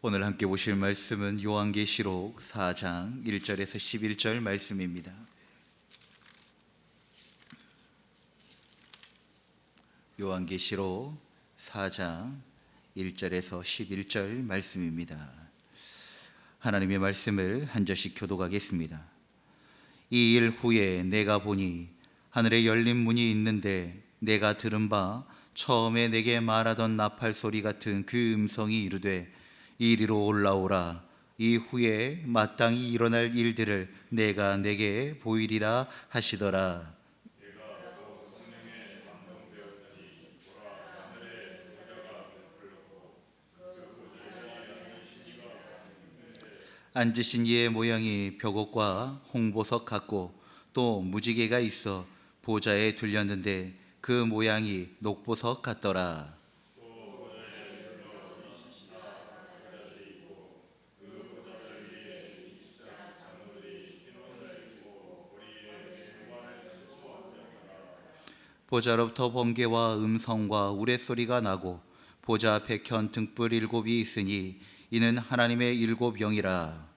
오늘 함께 보실 말씀은 요한계시록 4장 1절에서 11절 말씀입니다. 요한계시록 4장 1절에서 11절 말씀입니다. 하나님의 말씀을 한 절씩 교독하겠습니다. 이 일 후에 내가 보니 하늘에 열린 문이 있는데 내가 들은 바 처음에 내게 말하던 나팔 소리 같은 그 음성이 이르되 이리로 올라오라. 이후에 마땅히 일어날 일들을 내가 내게 보이리라 하시더라. 앉으신 이의 모양이 벽옥과 홍보석 같고 또 무지개가 있어 보좌에 둘렸는데 그 모양이 녹보석 같더라. 보좌로부터 번개와 음성과 우레소리가 나고 보좌 백현 등불 일곱이 있으니 이는 하나님의 일곱 영이라.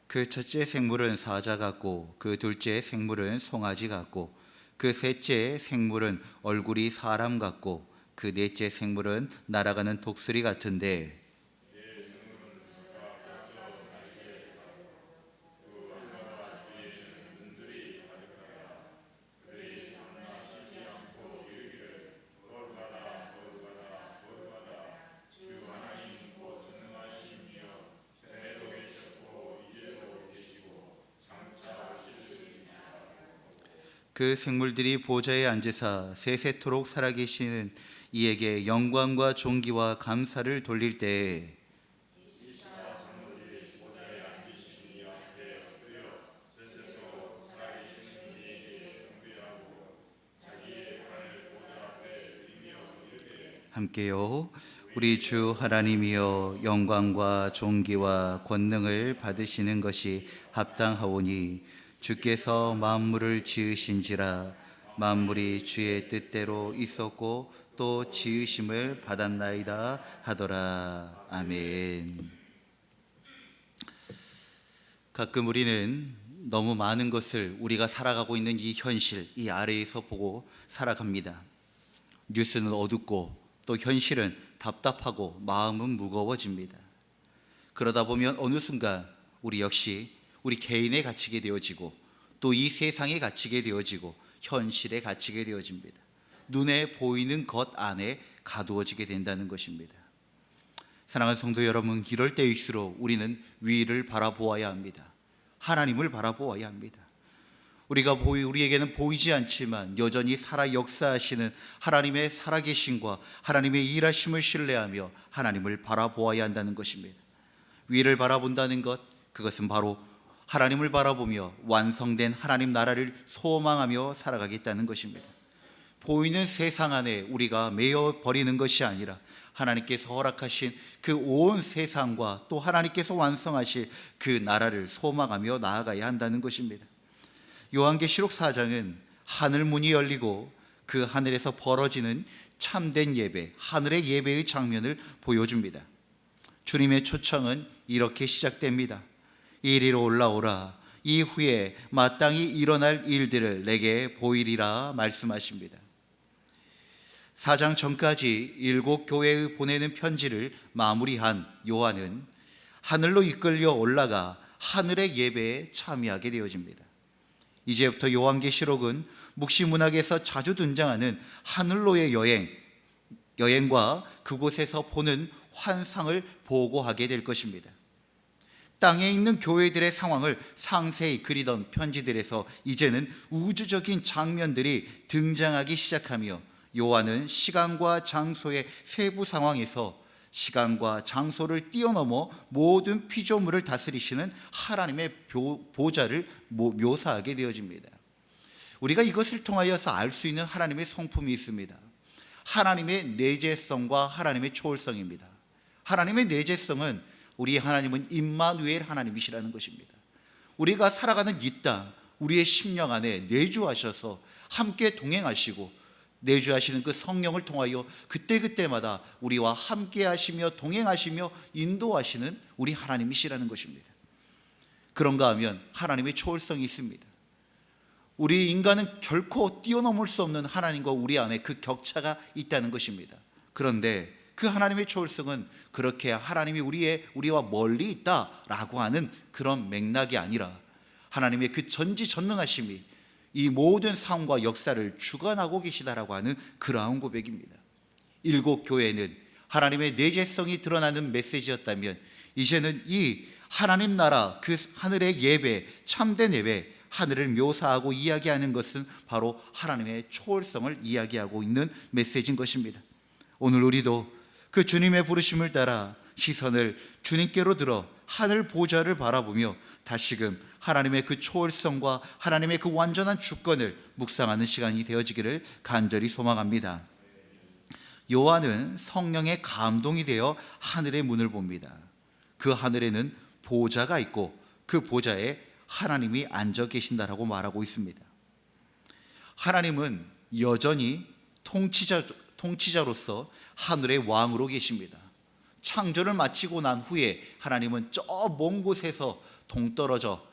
그 첫째 생물은 사자 같고 그 둘째 생물은 송아지 같고 그 셋째 생물은 얼굴이 사람 같고 그 넷째 생물은 날아가는 독수리 같은데 그 생물들이 보좌에 앉으사 세세토록 살아계시는 이에게 영광과 존귀와 감사를 돌릴 때에 함께요. 우리 주 하나님이여 영광과 존귀와 권능을 받으시는 것이 합당하오니 주께서 만물을 지으신지라. 만물이 주의 뜻대로 있었고 또 지으심을 받았나이다 하더라. 아멘. 가끔 우리는 너무 많은 것을 우리가 살아가고 있는 이 현실, 이 아래에서 보고 살아갑니다. 뉴스는 어둡고 또 현실은 답답하고 마음은 무거워집니다. 그러다 보면 어느 순간 우리 역시 우리 개인에 갇히게 되어지고 또 이 세상에 갇히게 되어지고 현실에 갇히게 되어집니다. 눈에 보이는 것 안에 가두어지게 된다는 것입니다. 사랑하는 성도 여러분, 이럴 때일수록 우리는 위를 바라보아야 합니다. 하나님을 바라보아야 합니다. 우리에게는 보이지 않지만 여전히 살아 역사하시는 하나님의 살아계심과 하나님의 일하심을 신뢰하며 하나님을 바라보아야 한다는 것입니다. 위를 바라본다는 것, 그것은 바로 하나님을 바라보며 완성된 하나님 나라를 소망하며 살아가겠다는 것입니다. 보이는 세상 안에 우리가 매여 버리는 것이 아니라 하나님께서 허락하신 그 온 세상과 또 하나님께서 완성하실 그 나라를 소망하며 나아가야 한다는 것입니다. 요한계시록 4장은 하늘 문이 열리고 그 하늘에서 벌어지는 참된 예배, 하늘의 예배의 장면을 보여줍니다. 주님의 초청은 이렇게 시작됩니다. 이리로 올라오라. 이후에 마땅히 일어날 일들을 내게 보이리라 말씀하십니다. 4장 전까지 7교회에 보내는 편지를 마무리한 요한은 하늘로 이끌려 올라가 하늘의 예배에 참여하게 되어집니다. 이제부터 요한계시록은 묵시문학에서 자주 등장하는 하늘로의 여행과 그곳에서 보는 환상을 보고하게 될 것입니다. 땅에 있는 교회들의 상황을 상세히 그리던 편지들에서 이제는 우주적인 장면들이 등장하기 시작하며 요한은 시간과 장소의 세부 상황에서 시간과 장소를 뛰어넘어 모든 피조물을 다스리시는 하나님의 보좌를 묘사하게 되어집니다. 우리가 이것을 통하여서 알 수 있는 하나님의 성품이 있습니다. 하나님의 내재성과 하나님의 초월성입니다. 하나님의 내재성은 우리 하나님은 임마누엘 하나님이시라는 것입니다. 우리가 살아가는 이 땅, 우리의 심령 안에 내주하셔서 함께 동행하시고 내주하시는 그 성령을 통하여 그때그때마다 우리와 함께 하시며 동행하시며 인도하시는 우리 하나님이시라는 것입니다. 그런가 하면 하나님의 초월성이 있습니다. 우리 인간은 결코 뛰어넘을 수 없는 하나님과 우리 안에 그 격차가 있다는 것입니다. 그런데 그 하나님의 초월성은 그렇게 하나님이 우리와 멀리 있다라고 하는 그런 맥락이 아니라 하나님의 그 전지전능하심이 이 모든 상황과 역사를 주관하고 계시다라고 하는 그러한 고백입니다. 일곱 교회는 하나님의 내재성이 드러나는 메시지였다면 이제는 이 하나님 나라 그 하늘의 예배, 참된 예배, 하늘을 묘사하고 이야기하는 것은 바로 하나님의 초월성을 이야기하고 있는 메시지인 것입니다. 오늘 우리도 그 주님의 부르심을 따라 시선을 주님께로 들어 하늘 보좌를 바라보며 다시금 하나님의 그 초월성과 하나님의 그 완전한 주권을 묵상하는 시간이 되어지기를 간절히 소망합니다. 요한은 성령의 감동이 되어 하늘의 문을 봅니다. 그 하늘에는 보좌가 있고 그 보좌에 하나님이 앉아 계신다라고 말하고 있습니다. 하나님은 여전히 통치자로서 하늘의 왕으로 계십니다. 창조를 마치고 난 후에 하나님은 저 먼 곳에서 동떨어져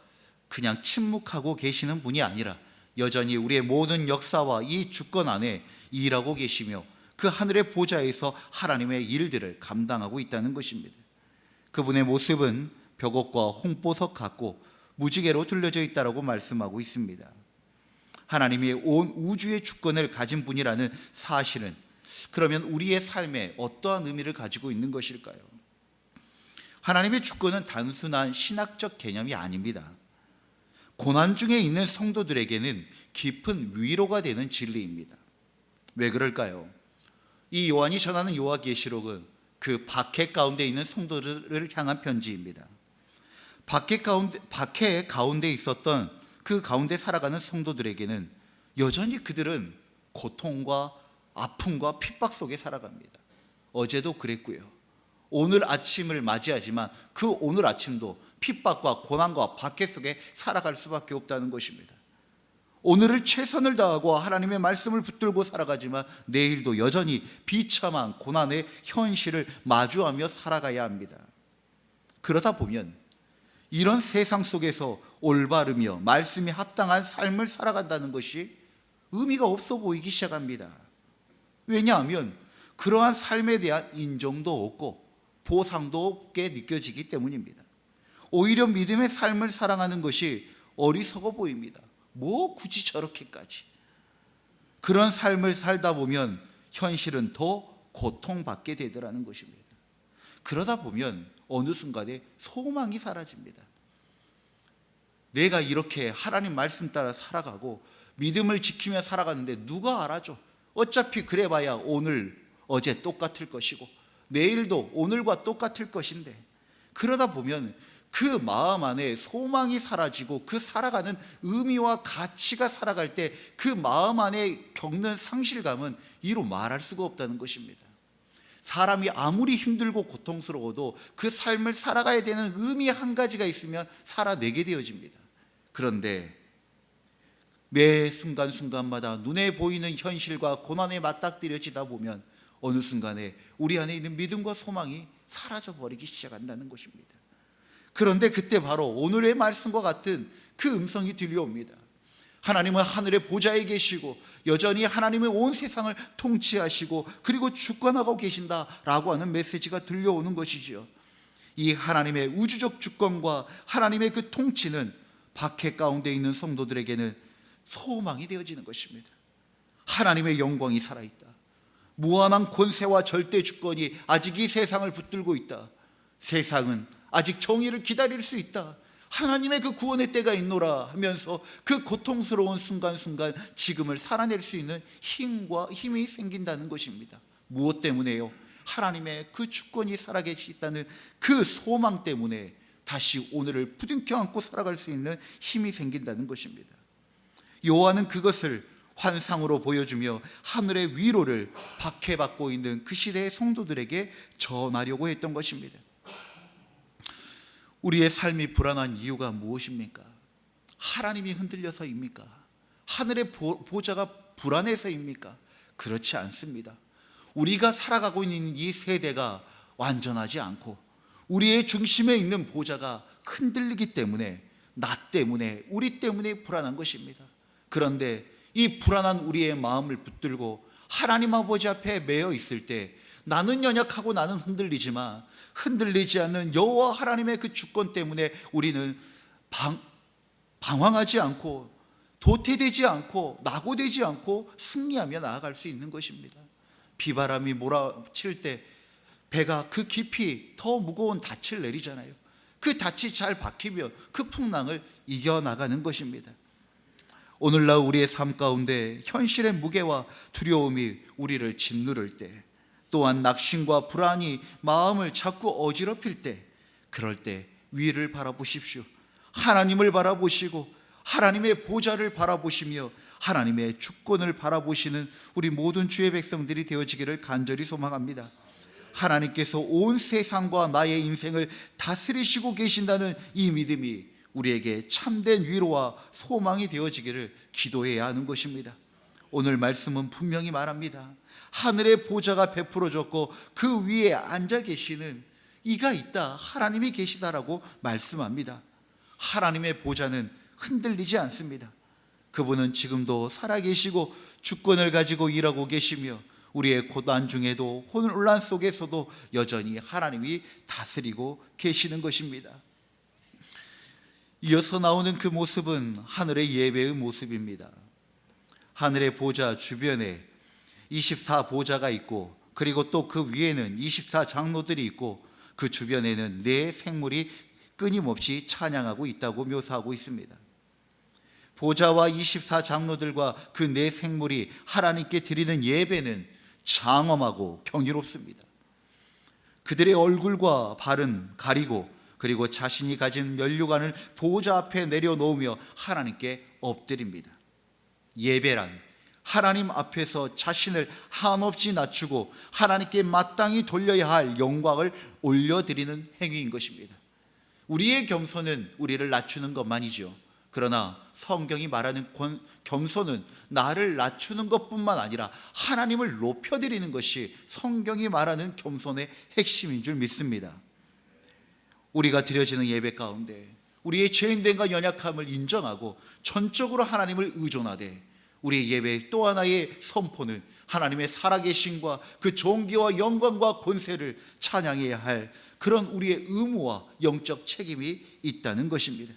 그냥 침묵하고 계시는 분이 아니라 여전히 우리의 모든 역사와 이 주권 안에 일하고 계시며 그 하늘의 보좌에서 하나님의 일들을 감당하고 있다는 것입니다. 그분의 모습은 벽옥과 홍보석 같고 무지개로 둘러져 있다라고 말씀하고 있습니다. 하나님이 온 우주의 주권을 가진 분이라는 사실은 그러면 우리의 삶에 어떠한 의미를 가지고 있는 것일까요? 하나님의 주권은 단순한 신학적 개념이 아닙니다. 고난 중에 있는 성도들에게는 깊은 위로가 되는 진리입니다. 왜 그럴까요? 이 요한이 전하는 요한계시록은 그 박해 가운데 있는 성도들을 향한 편지입니다. 박해 가운데 있었던 그 가운데 살아가는 성도들에게는 여전히 그들은 고통과 아픔과 핍박 속에 살아갑니다. 어제도 그랬고요. 오늘 아침을 맞이하지만 그 오늘 아침도 핍박과 고난과 박해 속에 살아갈 수밖에 없다는 것입니다. 오늘을 최선을 다하고 하나님의 말씀을 붙들고 살아가지만 내일도 여전히 비참한 고난의 현실을 마주하며 살아가야 합니다. 그러다 보면 이런 세상 속에서 올바르며 말씀이 합당한 삶을 살아간다는 것이 의미가 없어 보이기 시작합니다. 왜냐하면 그러한 삶에 대한 인정도 없고 보상도 없게 느껴지기 때문입니다. 오히려 믿음의 삶을 살아가는 것이 어리석어 보입니다. 뭐 굳이 저렇게까지. 그런 삶을 살다 보면 현실은 더 고통받게 되더라는 것입니다. 그러다 보면 어느 순간에 소망이 사라집니다. 내가 이렇게 하나님 말씀 따라 살아가고 믿음을 지키며 살아가는데 누가 알아줘? 어차피 그래봐야 오늘 어제 똑같을 것이고 내일도 오늘과 똑같을 것인데, 그러다 보면 그 마음 안에 소망이 사라지고 그 살아가는 의미와 가치가 살아갈 때 그 마음 안에 겪는 상실감은 이루 말할 수가 없다는 것입니다. 사람이 아무리 힘들고 고통스러워도 그 삶을 살아가야 되는 의미 한 가지가 있으면 살아내게 되어집니다. 그런데 매 순간순간마다 눈에 보이는 현실과 고난에 맞닥뜨려지다 보면 어느 순간에 우리 안에 있는 믿음과 소망이 사라져버리기 시작한다는 것입니다. 그런데 그때 바로 오늘의 말씀과 같은 그 음성이 들려옵니다. 하나님은 하늘의 보좌에 계시고 여전히 하나님의 온 세상을 통치하시고 그리고 주권하고 계신다라고 하는 메시지가 들려오는 것이지요. 이 하나님의 우주적 주권과 하나님의 그 통치는 박해 가운데 있는 성도들에게는 소망이 되어지는 것입니다. 하나님의 영광이 살아있다. 무한한 권세와 절대 주권이 아직 이 세상을 붙들고 있다. 세상은 아직 정의를 기다릴 수 있다. 하나님의 그 구원의 때가 있노라 하면서 그 고통스러운 순간순간 지금을 살아낼 수 있는 힘이 생긴다는 것입니다. 무엇 때문에요? 하나님의 그 주권이 살아계시다는 그 소망 때문에 다시 오늘을 부둥켜 안고 살아갈 수 있는 힘이 생긴다는 것입니다. 요한은 그것을 환상으로 보여주며 하늘의 위로를 박해받고 있는 그 시대의 성도들에게 전하려고 했던 것입니다. 우리의 삶이 불안한 이유가 무엇입니까? 하나님이 흔들려서입니까? 하늘의 보좌가 불안해서입니까? 그렇지 않습니다. 우리가 살아가고 있는 이 세대가 완전하지 않고 우리의 중심에 있는 보좌가 흔들리기 때문에 나 때문에, 우리 때문에 불안한 것입니다. 그런데 이 불안한 우리의 마음을 붙들고 하나님 아버지 앞에 매여 있을 때 나는 연약하고 나는 흔들리지만 흔들리지 않는 여호와 하나님의 그 주권 때문에 우리는 방황하지 않고 도태되지 않고 낙오되지 않고 승리하며 나아갈 수 있는 것입니다. 비바람이 몰아칠 때 배가 그 깊이 더 무거운 닻을 내리잖아요. 그 닻이 잘 박히면 그 풍랑을 이겨나가는 것입니다. 오늘날 우리의 삶 가운데 현실의 무게와 두려움이 우리를 짓누를 때, 또한 낙심과 불안이 마음을 자꾸 어지럽힐 때, 그럴 때 위를 바라보십시오. 하나님을 바라보시고 하나님의 보좌를 바라보시며 하나님의 주권을 바라보시는 우리 모든 주의 백성들이 되어지기를 간절히 소망합니다. 하나님께서 온 세상과 나의 인생을 다스리시고 계신다는 이 믿음이 우리에게 참된 위로와 소망이 되어지기를 기도해야 하는 것입니다. 오늘 말씀은 분명히 말합니다. 하늘의 보좌가 베풀어졌고 그 위에 앉아 계시는 이가 있다, 하나님이 계시다라고 말씀합니다. 하나님의 보좌는 흔들리지 않습니다. 그분은 지금도 살아계시고 주권을 가지고 일하고 계시며 우리의 고난 중에도 혼란 속에서도 여전히 하나님이 다스리고 계시는 것입니다. 이어서 나오는 그 모습은 하늘의 예배의 모습입니다. 하늘의 보좌 주변에 24보좌가 있고, 그리고 또 그 위에는 24장로들이 있고, 그 주변에는 네 생물이 끊임없이 찬양하고 있다고 묘사하고 있습니다. 보좌와 24장로들과 그 네 생물이 하나님께 드리는 예배는 장엄하고 경이롭습니다. 그들의 얼굴과 발은 가리고, 그리고 자신이 가진 면류관을 보좌 앞에 내려놓으며 하나님께 엎드립니다. 예배란 하나님 앞에서 자신을 한없이 낮추고 하나님께 마땅히 돌려야 할 영광을 올려드리는 행위인 것입니다. 우리의 겸손은 우리를 낮추는 것만이죠. 그러나 성경이 말하는 겸손은 나를 낮추는 것뿐만 아니라 하나님을 높여드리는 것이 성경이 말하는 겸손의 핵심인 줄 믿습니다. 우리가 드려지는 예배 가운데 우리의 죄인됨과 연약함을 인정하고 전적으로 하나님을 의존하되, 우리의 예배의 또 하나의 선포는 하나님의 살아계심과 그 존귀와 영광과 권세를 찬양해야 할 그런 우리의 의무와 영적 책임이 있다는 것입니다.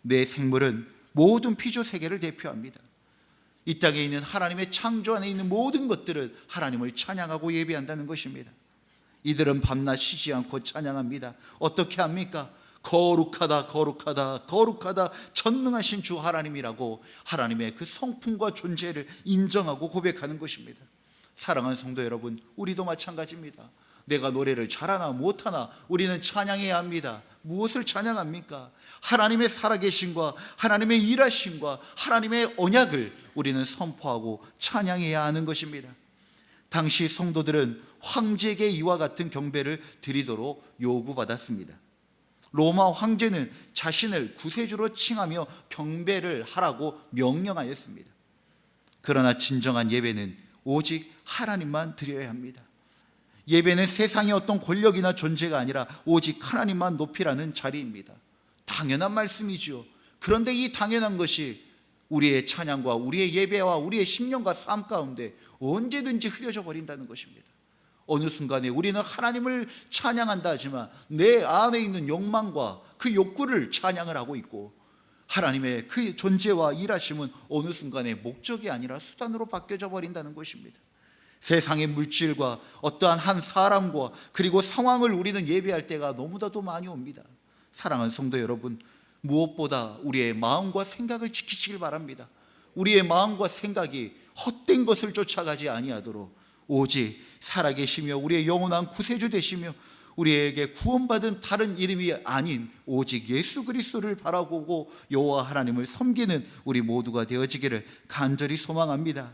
내 생물은 모든 피조 세계를 대표합니다. 이 땅에 있는 하나님의 창조 안에 있는 모든 것들은 하나님을 찬양하고 예배한다는 것입니다. 이들은 밤낮 쉬지 않고 찬양합니다. 어떻게 합니까? 거룩하다, 거룩하다, 거룩하다 전능하신 주 하나님이라고 하나님의 그 성품과 존재를 인정하고 고백하는 것입니다. 사랑하는 성도 여러분, 우리도 마찬가지입니다. 내가 노래를 잘하나 못하나 우리는 찬양해야 합니다. 무엇을 찬양합니까? 하나님의 살아계심과 하나님의 일하심과 하나님의 언약을 우리는 선포하고 찬양해야 하는 것입니다. 당시 성도들은 황제에게 이와 같은 경배를 드리도록 요구받았습니다. 로마 황제는 자신을 구세주로 칭하며 경배를 하라고 명령하였습니다. 그러나 진정한 예배는 오직 하나님만 드려야 합니다. 예배는 세상의 어떤 권력이나 존재가 아니라 오직 하나님만 높이라는 자리입니다. 당연한 말씀이죠. 그런데 이 당연한 것이 우리의 찬양과 우리의 예배와 우리의 심령과 삶 가운데 언제든지 흐려져 버린다는 것입니다. 어느 순간에 우리는 하나님을 찬양한다 하지만 내 안에 있는 욕망과 그 욕구를 찬양을 하고 있고, 하나님의 그 존재와 일하심은 어느 순간에 목적이 아니라 수단으로 바뀌어져 버린다는 것입니다. 세상의 물질과 어떠한 한 사람과 그리고 상황을 우리는 예배할 때가 너무나도 많이 옵니다. 사랑하는 성도 여러분, 무엇보다 우리의 마음과 생각을 지키시길 바랍니다. 우리의 마음과 생각이 헛된 것을 쫓아가지 아니하도록 오직 살아계시며 우리의 영원한 구세주 되시며 우리에게 구원받은 다른 이름이 아닌 오직 예수 그리스도를 바라보고 여호와 하나님을 섬기는 우리 모두가 되어지기를 간절히 소망합니다.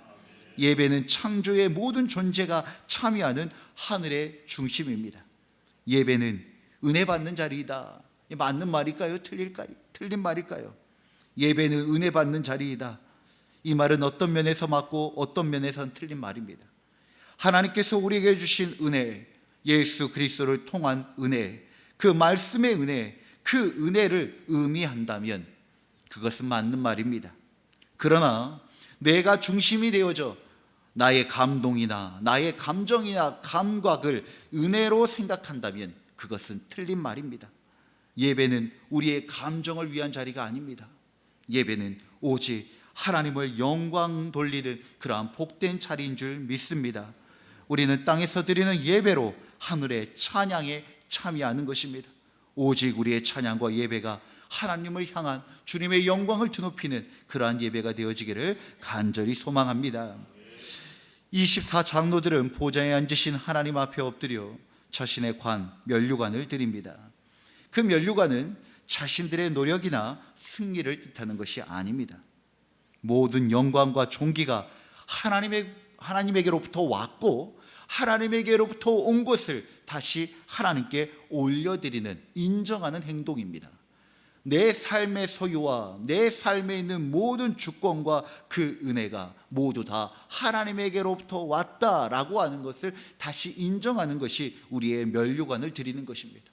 예배는 창조의 모든 존재가 참여하는 하늘의 중심입니다. 예배는 은혜 받는 자리이다. 맞는 말일까요? 틀린 말일까요? 예배는 은혜 받는 자리이다. 이 말은 어떤 면에서 맞고 어떤 면에서는 틀린 말입니다. 하나님께서 우리에게 주신 은혜, 예수 그리스도를 통한 은혜, 그 말씀의 은혜, 그 은혜를 의미한다면 그것은 맞는 말입니다. 그러나 내가 중심이 되어져 나의 감동이나 나의 감정이나 감각을 은혜로 생각한다면 그것은 틀린 말입니다. 예배는 우리의 감정을 위한 자리가 아닙니다. 예배는 오직 하나님을 영광 돌리는 그러한 복된 자리인 줄 믿습니다. 우리는 땅에서 드리는 예배로 하늘의 찬양에 참여하는 것입니다. 오직 우리의 찬양과 예배가 하나님을 향한 주님의 영광을 드높이는 그러한 예배가 되어지기를 간절히 소망합니다. 24장로들은 보좌에 앉으신 하나님 앞에 엎드려 자신의 면류관을 드립니다. 그 면류관은 자신들의 노력이나 승리를 뜻하는 것이 아닙니다. 모든 영광과 존귀가 하나님에게로부터 왔고 하나님에게로부터 온 것을 다시 하나님께 올려드리는, 인정하는 행동입니다. 내 삶의 소유와 내 삶에 있는 모든 주권과 그 은혜가 모두 다 하나님에게로부터 왔다라고 하는 것을 다시 인정하는 것이 우리의 면류관을 드리는 것입니다.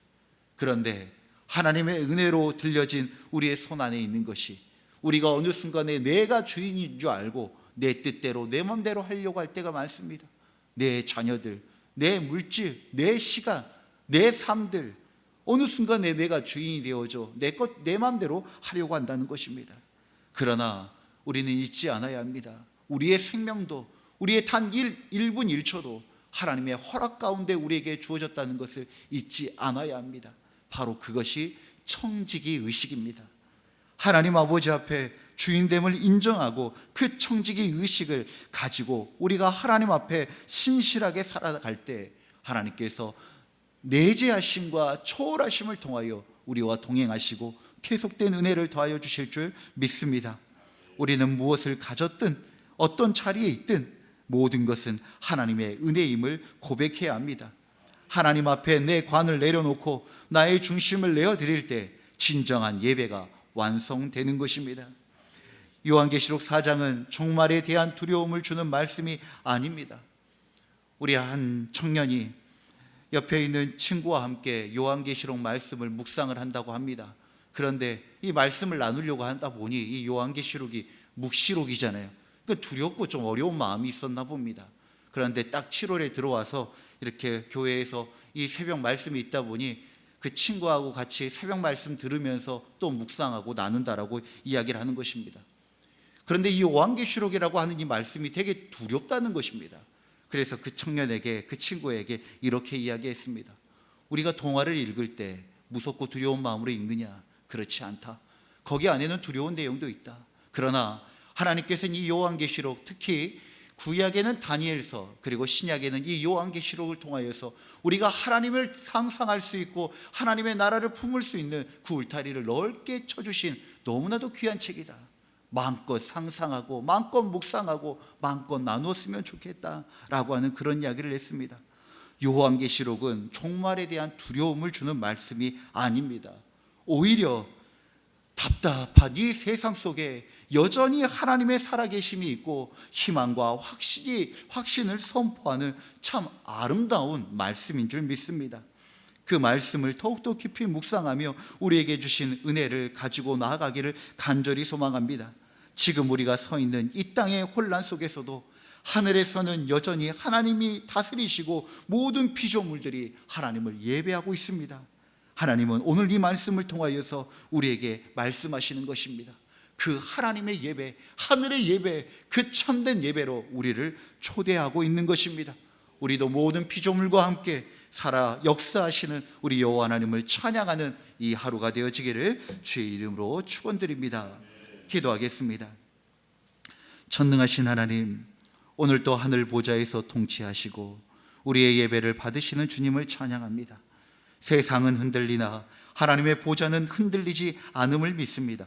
그런데 하나님의 은혜로 들려진 우리의 손 안에 있는 것이 우리가 어느 순간에 내가 주인인 줄 알고 내 뜻대로 내 맘대로 하려고 할 때가 많습니다. 내 자녀들, 내 물질, 내 시간, 내 삶들, 어느 순간에 내가 주인이 되어져 내 맘대로 하려고 한다는 것입니다. 그러나 우리는 잊지 않아야 합니다. 우리의 생명도, 우리의 단 1분 1초도 하나님의 허락 가운데 우리에게 주어졌다는 것을 잊지 않아야 합니다. 바로 그것이 청지기 의식입니다. 하나님 아버지 앞에 주인됨을 인정하고 그 청지기 의식을 가지고 우리가 하나님 앞에 신실하게 살아갈 때 하나님께서 내재하심과 초월하심을 통하여 우리와 동행하시고 계속된 은혜를 더하여 주실 줄 믿습니다. 우리는 무엇을 가졌든 어떤 자리에 있든 모든 것은 하나님의 은혜임을 고백해야 합니다. 하나님 앞에 내 관을 내려놓고 나의 중심을 내어드릴 때 진정한 예배가 완성되는 것입니다. 요한계시록 4장은 종말에 대한 두려움을 주는 말씀이 아닙니다. 우리 한 청년이 옆에 있는 친구와 함께 요한계시록 말씀을 묵상을 한다고 합니다. 그런데 이 말씀을 나누려고 하다 보니 이 요한계시록이 묵시록이잖아요. 그러니까 두렵고 좀 어려운 마음이 있었나 봅니다. 그런데 딱 7월에 들어와서 이렇게 교회에서 이 새벽 말씀이 있다 보니 그 친구하고 같이 새벽 말씀 들으면서 또 묵상하고 나눈다라고 이야기를 하는 것입니다. 그런데 이 요한계시록이라고 하는 이 말씀이 되게 두렵다는 것입니다. 그래서 그 청년에게, 그 친구에게 이렇게 이야기했습니다. 우리가 동화를 읽을 때 무섭고 두려운 마음으로 읽느냐? 그렇지 않다. 거기 안에는 두려운 내용도 있다. 그러나 하나님께서는 이 요한계시록, 특히 구약에는 다니엘서, 그리고 신약에는 이 요한계시록을 통하여서 우리가 하나님을 상상할 수 있고 하나님의 나라를 품을 수 있는 그 울타리를 넓게 쳐주신 너무나도 귀한 책이다. 마음껏 상상하고 마음껏 묵상하고 마음껏 나누었으면 좋겠다라고 하는 그런 이야기를 했습니다. 요한계시록은 종말에 대한 두려움을 주는 말씀이 아닙니다. 오히려 답답한 이 세상 속에 여전히 하나님의 살아계심이 있고 희망과 확신을 선포하는 참 아름다운 말씀인 줄 믿습니다. 그 말씀을 더욱더 깊이 묵상하며 우리에게 주신 은혜를 가지고 나아가기를 간절히 소망합니다. 지금 우리가 서 있는 이 땅의 혼란 속에서도 하늘에서는 여전히 하나님이 다스리시고 모든 피조물들이 하나님을 예배하고 있습니다. 하나님은 오늘 이 말씀을 통하여서 우리에게 말씀하시는 것입니다. 그 하나님의 예배, 하늘의 예배, 그 참된 예배로 우리를 초대하고 있는 것입니다. 우리도 모든 피조물과 함께 살아 역사하시는 우리 여호와 하나님을 찬양하는 이 하루가 되어지기를 주의 이름으로 축원드립니다. 기도하겠습니다. 전능하신 하나님, 오늘도 하늘 보좌에서 통치하시고 우리의 예배를 받으시는 주님을 찬양합니다. 세상은 흔들리나 하나님의 보좌는 흔들리지 않음을 믿습니다.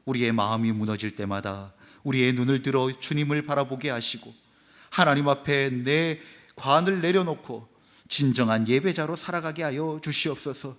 우리의 마음이 무너질 때마다 우리의 눈을 들어 주님을 바라보게 하시고 하나님 앞에 내 관을 내려놓고 진정한 예배자로 살아가게 하여 주시옵소서.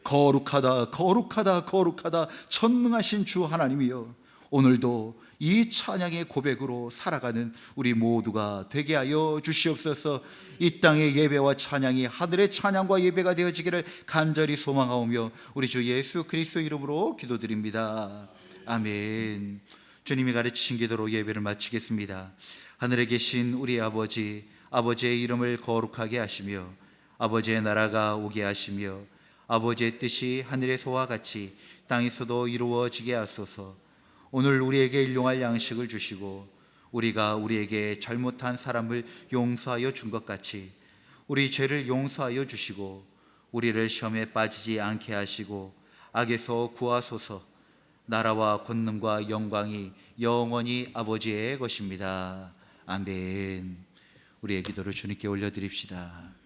거룩하다, 거룩하다, 거룩하다 전능하신 주 하나님이여, 오늘도 이 찬양의 고백으로 살아가는 우리 모두가 되게 하여 주시옵소서. 이 땅의 예배와 찬양이 하늘의 찬양과 예배가 되어지기를 간절히 소망하오며 우리 주 예수 그리스도 이름으로 기도드립니다. 아멘. 주님이 가르치신 기도로 예배를 마치겠습니다. 하늘에 계신 우리 아버지, 아버지의 이름을 거룩하게 하시며 아버지의 나라가 오게 하시며 아버지의 뜻이 하늘에서와 같이 땅에서도 이루어지게 하소서. 오늘 우리에게 일용할 양식을 주시고 우리가 우리에게 잘못한 사람을 용서하여 준 것 같이 우리 죄를 용서하여 주시고 우리를 시험에 빠지지 않게 하시고 악에서 구하소서. 나라와 권능과 영광이 영원히 아버지의 것입니다. 아멘. 우리의 기도를 주님께 올려드립시다.